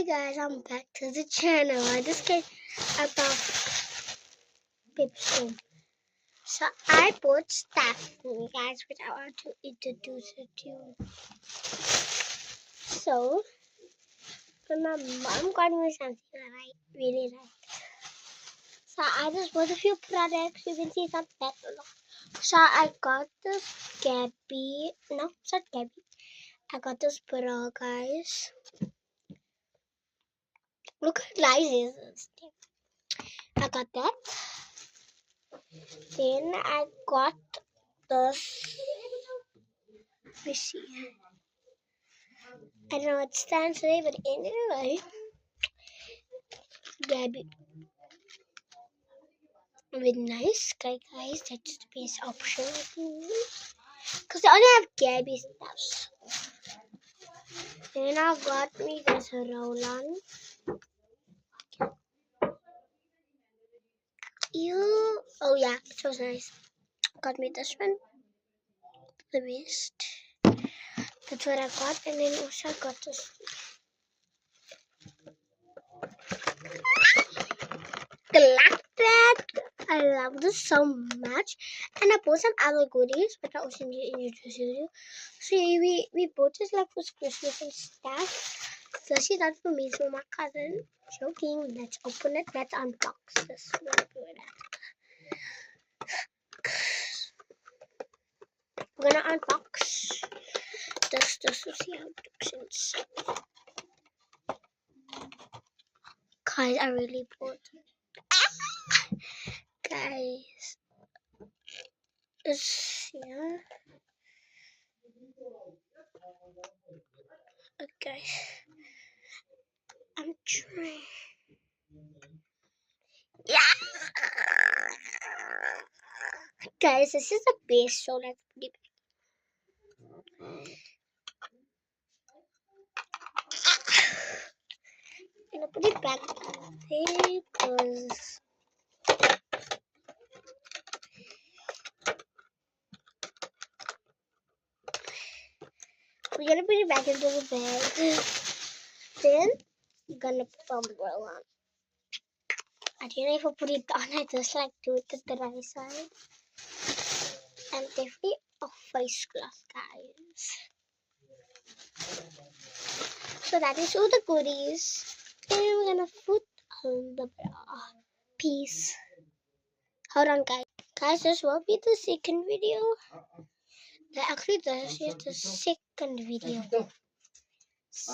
Hi guys, I'm back to the channel. I just came about Pip's room. So I bought stuff for you guys which I want to introduce it to you. So my mom got me something that I really like. So I just bought a few products. You can see some that. So I got this Gabby. No, it's not Gabby. I got this bra, guys. Look how nice it is. I got that. Then I got this. Let me see. I don't know what it stands for, but anyway, Gabby. With nice guys, that's the best option. Because I only have Gabby stuffs. Then I got me this roll-on. Oh yeah, it was nice. Got me this one. The best. That's what I got. And then also I got this. Galactic. I love this so much. And I bought some other goodies, but I also need to introduce you. So we bought this like for Christmas and stuff. So she got for me, for my cousin. Joking. Let's open it. Let's unbox this. We're gonna unbox this to see how it looks inside. Guys, I really bought it. Guys, it's here. Okay, I'm trying. Yeah, guys, this is the base, so let's put it back. I'm gonna put it back because we're gonna put it back into the bag. Then we're gonna put some roll on. I don't know if I put it on. I just like do it to the right side. And definitely a face glass, guys. So that is all the goodies. And we're gonna put on the bra. Peace. Hold on, guys. Guys, this will be the second video. Actually, this is the second video. So,